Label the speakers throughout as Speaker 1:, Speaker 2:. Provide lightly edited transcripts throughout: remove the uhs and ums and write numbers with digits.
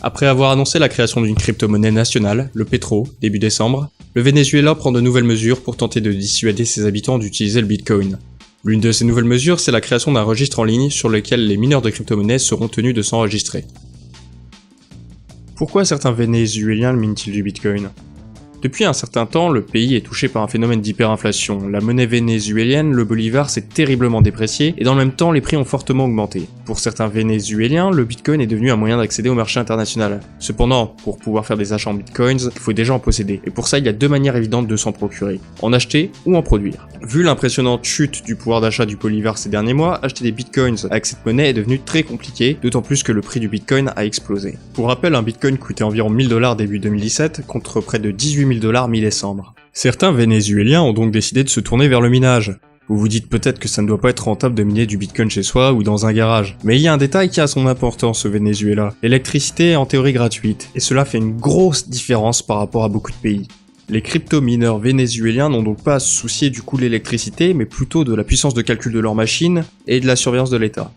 Speaker 1: Après avoir annoncé la création d'une crypto-monnaie nationale, le Petro, début décembre, le Venezuela prend de nouvelles mesures pour tenter de dissuader ses habitants d'utiliser le Bitcoin. L'une de ces nouvelles mesures, c'est la création d'un registre en ligne sur lequel les mineurs de crypto-monnaies seront tenus de s'enregistrer. Pourquoi certains Vénézuéliens minent-ils du Bitcoin ? Depuis un certain temps, le pays est touché par un phénomène d'hyperinflation. La monnaie vénézuélienne, le bolivar, s'est terriblement déprécié et dans le même temps, les prix ont fortement augmenté. Pour certains Vénézuéliens, le Bitcoin est devenu un moyen d'accéder au marché international. Cependant, pour pouvoir faire des achats en Bitcoins, il faut déjà en posséder. Et pour ça, il y a deux manières évidentes de s'en procurer. En acheter ou en produire. Vu l'impressionnante chute du pouvoir d'achat du bolivar ces derniers mois, acheter des Bitcoins avec cette monnaie est devenu très compliqué, d'autant plus que le prix du Bitcoin a explosé. Pour rappel, un Bitcoin coûtait environ 1000 $ début 2017 contre près de 18 000 $ mi-décembre. Certains Vénézuéliens ont donc décidé de se tourner vers le minage. Vous vous dites peut-être que ça ne doit pas être rentable de miner du Bitcoin chez soi ou dans un garage. Mais il y a un détail qui a son importance au Venezuela. L'électricité est en théorie gratuite, et cela fait une grosse différence par rapport à beaucoup de pays. Les crypto-mineurs vénézuéliens n'ont donc pas à se soucier du coût de l'électricité, mais plutôt de la puissance de calcul de leurs machines et de la surveillance de l'État.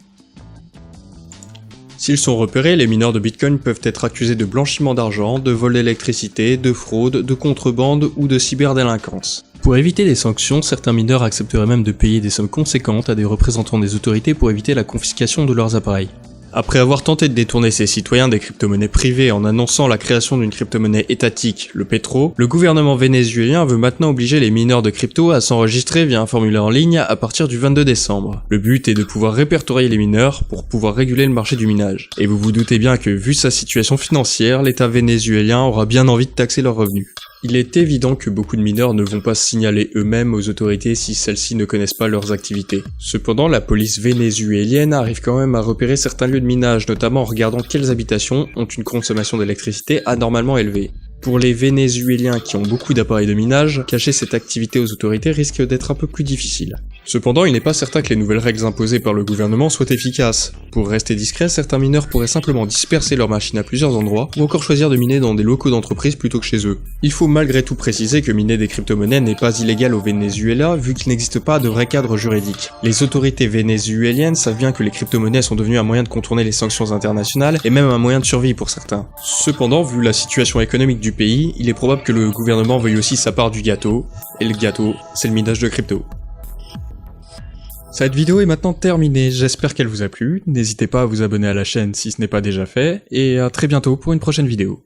Speaker 1: S'ils sont repérés, les mineurs de Bitcoin peuvent être accusés de blanchiment d'argent, de vol d'électricité, de fraude, de contrebande ou de cyberdélinquance. Pour éviter les sanctions, certains mineurs accepteraient même de payer des sommes conséquentes à des représentants des autorités pour éviter la confiscation de leurs appareils. Après avoir tenté de détourner ses citoyens des crypto-monnaies privées en annonçant la création d'une crypto-monnaie étatique, le Petro, le gouvernement vénézuélien veut maintenant obliger les mineurs de crypto à s'enregistrer via un formulaire en ligne à partir du 22 décembre. Le but est de pouvoir répertorier les mineurs pour pouvoir réguler le marché du minage. Et vous vous doutez bien que vu sa situation financière, l'État vénézuélien aura bien envie de taxer leurs revenus. Il est évident que beaucoup de mineurs ne vont pas se signaler eux-mêmes aux autorités si celles-ci ne connaissent pas leurs activités. Cependant, la police vénézuélienne arrive quand même à repérer certains lieux de minage, notamment en regardant quelles habitations ont une consommation d'électricité anormalement élevée. Pour les Vénézuéliens qui ont beaucoup d'appareils de minage, cacher cette activité aux autorités risque d'être un peu plus difficile. Cependant, il n'est pas certain que les nouvelles règles imposées par le gouvernement soient efficaces. Pour rester discrets, certains mineurs pourraient simplement disperser leurs machines à plusieurs endroits, ou encore choisir de miner dans des locaux d'entreprise plutôt que chez eux. Il faut malgré tout préciser que miner des crypto-monnaies n'est pas illégal au Venezuela, vu qu'il n'existe pas de vrai cadre juridique. Les autorités vénézuéliennes savent bien que les crypto-monnaies sont devenues un moyen de contourner les sanctions internationales, et même un moyen de survie pour certains. Cependant, vu la situation économique du pays, il est probable que le gouvernement veuille aussi sa part du gâteau, et le gâteau, c'est le minage de crypto. Cette vidéo est maintenant terminée, j'espère qu'elle vous a plu, n'hésitez pas à vous abonner à la chaîne si ce n'est pas déjà fait, et à très bientôt pour une prochaine vidéo.